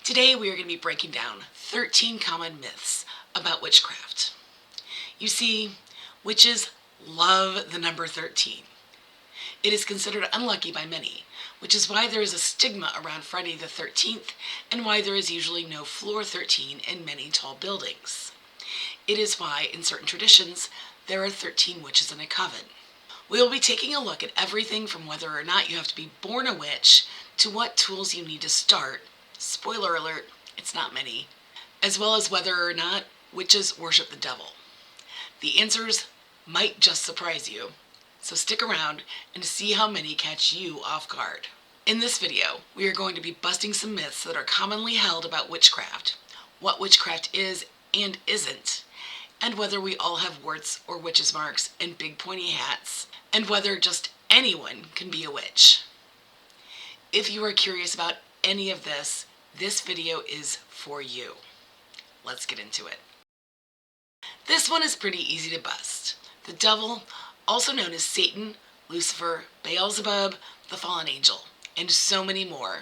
Today we are going to be breaking down 13 common myths about witchcraft. You see, witches love the number 13. It is considered unlucky by many, which is why there is a stigma around Friday the 13th and why there is usually no floor 13 in many tall buildings. It is why, in certain traditions, there are 13 witches in a coven. We will be taking a look at everything from whether or not you have to be born a witch to what tools you need to start. Spoiler alert, it's not many. As well as whether or not witches worship the devil. The answers might just surprise you, so stick around and see how many catch you off guard. In this video, we are going to be busting some myths that are commonly held about witchcraft, what witchcraft is and isn't, and whether we all have warts or witches' marks and big pointy hats, and whether just anyone can be a witch. If you are curious about any of this, this video is for you. Let's get into it. This one is pretty easy to bust. The devil, also known as Satan, Lucifer, Beelzebub, the fallen angel, and so many more.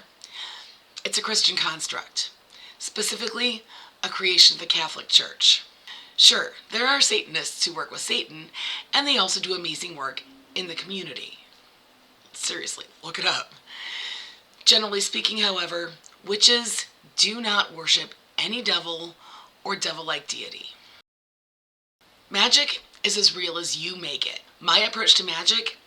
It's a Christian construct, specifically a creation of the Catholic Church. Sure, there are Satanists who work with Satan, and they also do amazing work in the community. Seriously, look it up. Generally speaking, however, witches do not worship any devil or devil-like deity. Magic is as real as you make it. My approach to magic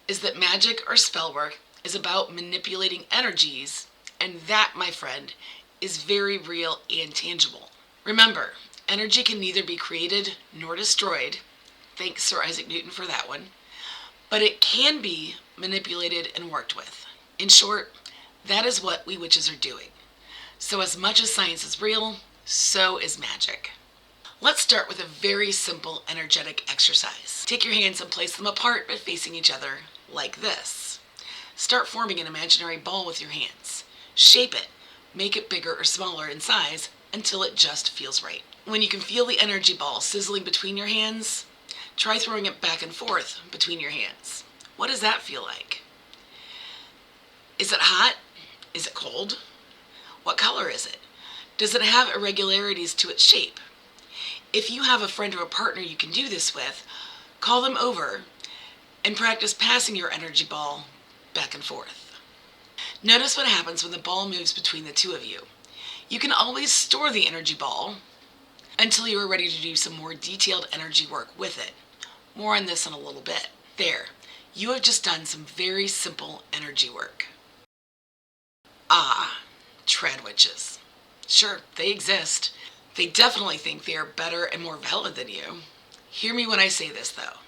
is that magic or spell work is about manipulating energies, and that, my friend, is very real and tangible. Remember, energy can neither be created nor destroyed. Thanks Sir Isaac Newton for that one. But it can be manipulated and worked with. In short, that is what we witches are doing. So as much as science is real, so is magic. Let's start with a very simple energetic exercise. Take your hands and place them apart but facing each other like this. Start forming an imaginary ball with your hands. Shape it. Make it bigger or smaller in size until it just feels right. When you can feel the energy ball sizzling between your hands, try throwing it back and forth between your hands. What does that feel like? Is it hot? Is it cold? What color is it? Does it have irregularities to its shape? If you have a friend or a partner you can do this with, call them over and practice passing your energy ball back and forth. Notice what happens when the ball moves between the two of you. You can always store the energy ball until you are ready to do some more detailed energy work with it. More on this in a little bit. There, you have just done some very simple energy work. Ah, trad witches. Sure, they exist. They definitely think they are better and more valid than you. Hear me when I say this, though.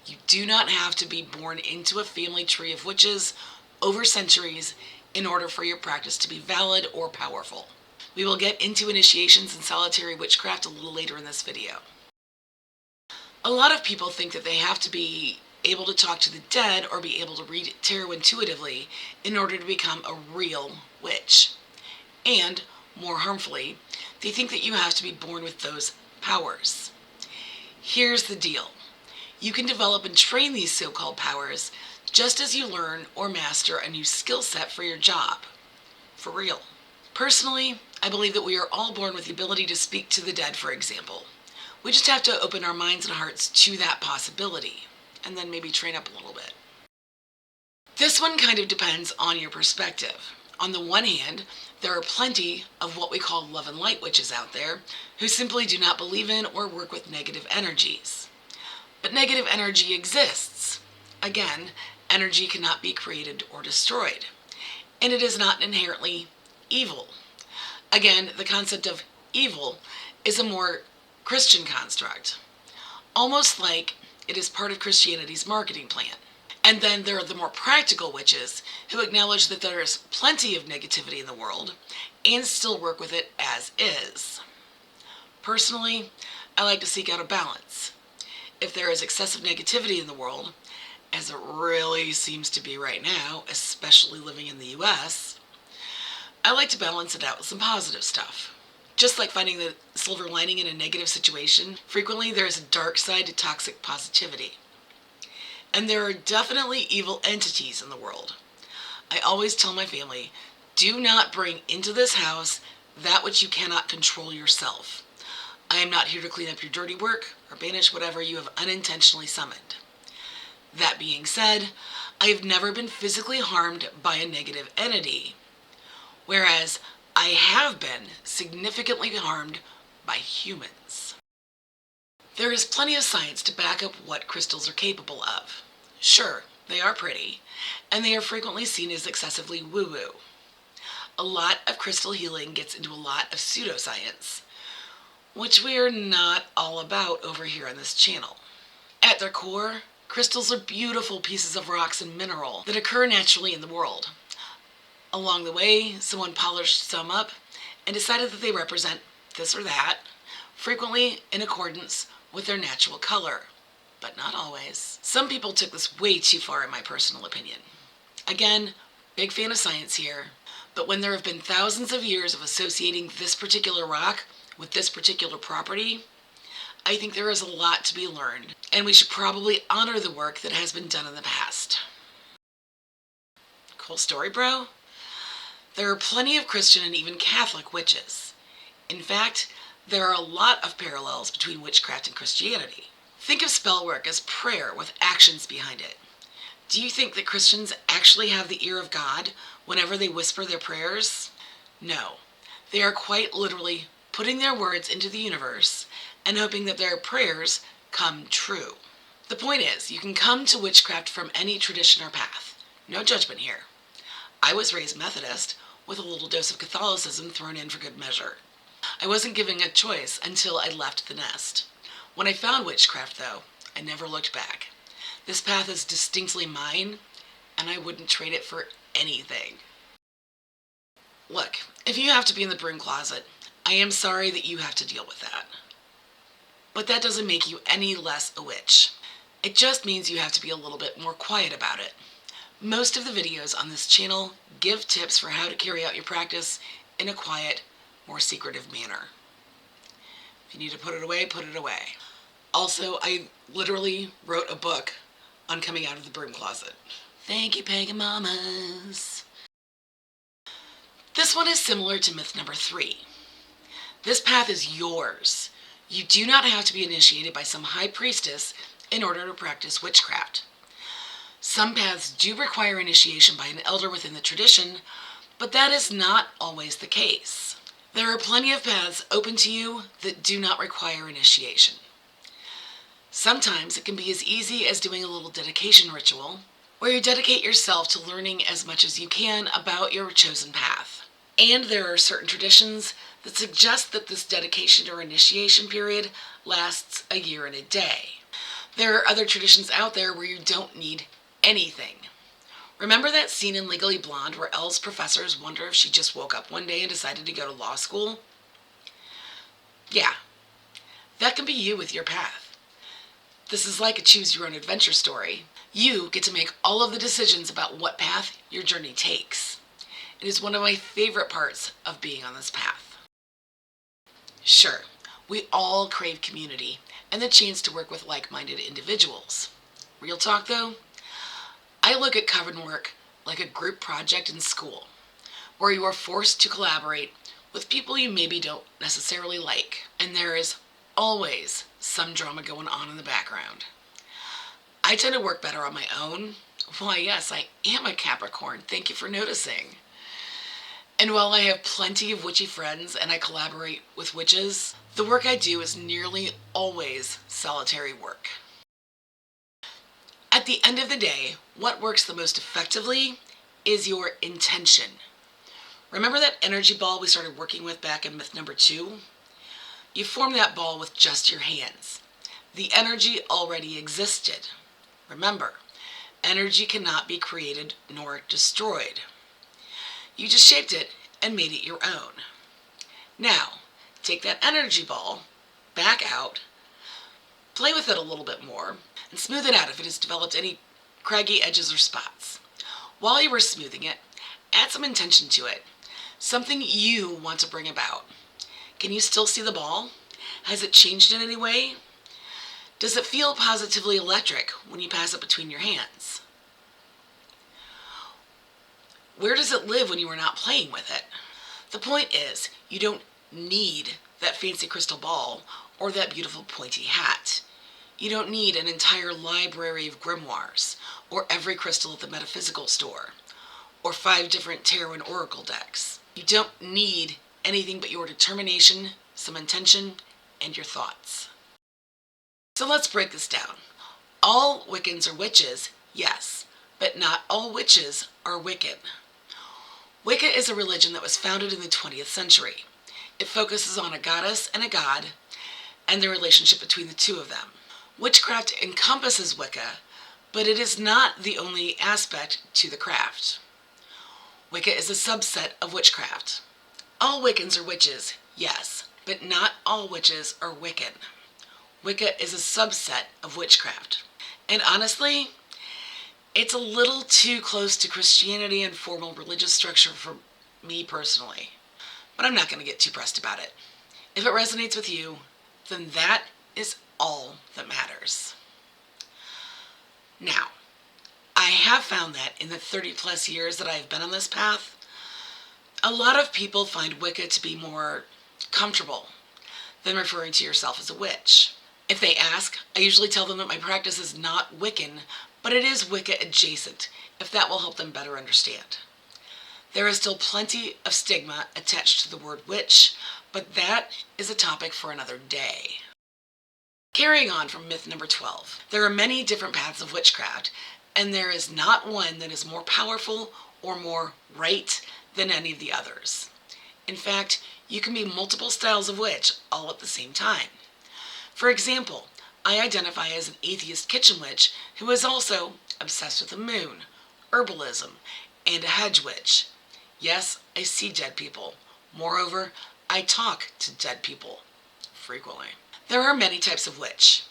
You do not have to be born into a family tree of witches over centuries in order for your practice to be valid or powerful. We will get into initiations in solitary witchcraft a little later in this video. A lot of people think that they have to be able to talk to the dead or be able to read tarot intuitively in order to become a real witch. And, more harmfully, they think that you have to be born with those powers. Here's the deal. You can develop and train these so-called powers just as you learn or master a new skill set for your job. For real. Personally, I believe that we are all born with the ability to speak to the dead, for example. We just have to open our minds and hearts to that possibility, and then maybe train up a little bit. This one kind of depends on your perspective. On the one hand, there are plenty of what we call love and light witches out there who simply do not believe in or work with negative energies. But negative energy exists. Again, energy cannot be created or destroyed, and it is not inherently evil. Again, the concept of evil is a more Christian construct, almost like it is part of Christianity's marketing plan. And then there are the more practical witches who acknowledge that there is plenty of negativity in the world and still work with it as is. Personally, I like to seek out a balance. If there is excessive negativity in the world, as it really seems to be right now, especially living in the US, I like to balance it out with some positive stuff. Just like finding the silver lining in a negative situation, frequently there is a dark side to toxic positivity. And there are definitely evil entities in the world. I always tell my family, do not bring into this house that which you cannot control yourself. I am not here to clean up your dirty work or banish whatever you have unintentionally summoned. That being said, I have never been physically harmed by a negative entity, whereas I have been significantly harmed by humans. There is plenty of science to back up what crystals are capable of. Sure, they are pretty, and they are frequently seen as excessively woo-woo. A lot of crystal healing gets into a lot of pseudoscience, which we are not all about over here on this channel. At their core, crystals are beautiful pieces of rocks and mineral that occur naturally in the world. Along the way, someone polished some up and decided that they represent this or that, frequently in accordance with their natural color, but not always. Some people took this way too far in my personal opinion. Again, big fan of science here, but when there have been thousands of years of associating this particular rock with this particular property, I think there is a lot to be learned, and we should probably honor the work that has been done in the past. Cool story, bro? There are plenty of Christian and even Catholic witches. In fact, there are a lot of parallels between witchcraft and Christianity. Think of spell work as prayer with actions behind it. Do you think that Christians actually have the ear of God whenever they whisper their prayers? No. They are quite literally putting their words into the universe and hoping that their prayers come true. The point is, you can come to witchcraft from any tradition or path. No judgment here. I was raised Methodist with a little dose of Catholicism thrown in for good measure. I wasn't given a choice until I left the nest. When I found witchcraft, though, I never looked back. This path is distinctly mine, and I wouldn't trade it for anything. Look, if you have to be in the broom closet, I am sorry that you have to deal with that. But that doesn't make you any less a witch. It just means you have to be a little bit more quiet about it. Most of the videos on this channel give tips for how to carry out your practice in a quiet, more secretive manner. If you need to put it away, put it away. Also, I literally wrote a book on coming out of the broom closet. Thank you, pagan mamas. This one is similar to myth number 3. This path is yours. You do not have to be initiated by some high priestess in order to practice witchcraft. Some paths do require initiation by an elder within the tradition, but that is not always the case. There are plenty of paths open to you that do not require initiation. Sometimes it can be as easy as doing a little dedication ritual, where you dedicate yourself to learning as much as you can about your chosen path. And there are certain traditions that suggest that this dedication or initiation period lasts a year and a day. There are other traditions out there where you don't need anything. Remember that scene in Legally Blonde where Elle's professors wonder if she just woke up one day and decided to go to law school? Yeah, that can be you with your path. This is like a choose-your-own-adventure story. You get to make all of the decisions about what path your journey takes. It is one of my favorite parts of being on this path. Sure, we all crave community and the chance to work with like-minded individuals. Real talk though, I look at coven work like a group project in school, where you are forced to collaborate with people you maybe don't necessarily like, and there is always some drama going on in the background. I tend to work better on my own. Why, yes, I am a Capricorn. Thank you for noticing. And while I have plenty of witchy friends and I collaborate with witches, the work I do is nearly always solitary work. At the end of the day, what works the most effectively is your intention. Remember that energy ball we started working with back in myth number 2? You form that ball with just your hands. The energy already existed. Remember, energy cannot be created nor destroyed. You just shaped it and made it your own. Now, take that energy ball back out, play with it a little bit more, and smooth it out if it has developed any craggy edges or spots. While you were smoothing it, add some intention to it, something you want to bring about. Can you still see the ball? Has it changed in any way? Does it feel positively electric when you pass it between your hands? Where does it live when you are not playing with it? The point is, you don't need that fancy crystal ball or that beautiful pointy hat. You don't need an entire library of grimoires, or every crystal at the metaphysical store, or 5 different tarot and oracle decks. You don't need anything but your determination, some intention, and your thoughts. So let's break this down. All Wiccans are witches, yes, but not all witches are Wiccan. Wicca is a religion that was founded in the 20th century. It focuses on a goddess and a god, and the relationship between the two of them. Witchcraft encompasses Wicca, but it is not the only aspect to the craft. Wicca is a subset of witchcraft. All Wiccans are witches, yes, but not all witches are Wiccan. Wicca is a subset of witchcraft. And honestly, it's a little too close to Christianity and formal religious structure for me personally. But I'm not going to get too pressed about it. If it resonates with you, then that is all that matters. Now, I have found that in the 30 plus years that I've been on this path, a lot of people find Wicca to be more comfortable than referring to yourself as a witch. If they ask, I usually tell them that my practice is not Wiccan, but it is Wicca adjacent, if that will help them better understand. There is still plenty of stigma attached to the word witch, but that is a topic for another day. Carrying on from myth number 12, there are many different paths of witchcraft, and there is not one that is more powerful or more right than any of the others. In fact, you can be multiple styles of witch all at the same time. For example, I identify as an atheist kitchen witch who is also obsessed with the moon, herbalism, and a hedge witch. Yes, I see dead people. Moreover, I talk to dead people frequently. There are many types of witch.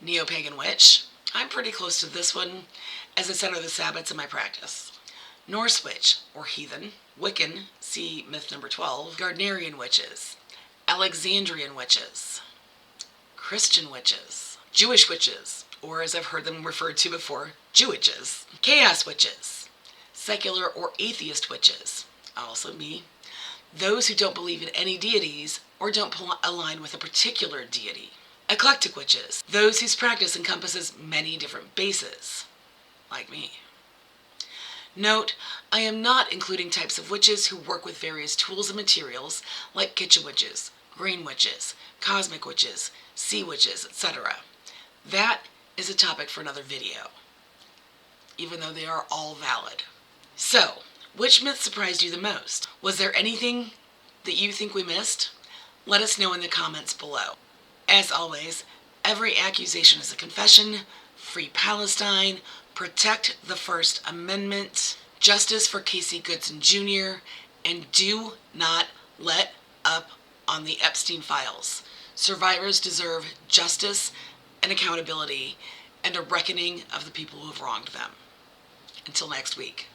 Neo-pagan witch. I'm pretty close to this one, as I center the Sabbats in my practice. Norse witch, or heathen. Wiccan, see myth number 12. Gardnerian witches. Alexandrian witches. Christian witches. Jewish witches, or as I've heard them referred to before, Jewitches. Chaos witches. Secular or atheist witches. Also me. Those who don't believe in any deities or don't align with a particular deity. Eclectic witches, those whose practice encompasses many different bases, like me. Note, I am not including types of witches who work with various tools and materials like kitchen witches, green witches, cosmic witches, sea witches, etc. That is a topic for another video, even though they are all valid. So, which myth surprised you the most? Was there anything that you think we missed? Let us know in the comments below. As always, every accusation is a confession. Free Palestine. Protect the First Amendment. Justice for Casey Goodson Jr. And do not let up on the Epstein files. Survivors deserve justice and accountability and a reckoning of the people who have wronged them. Until next week.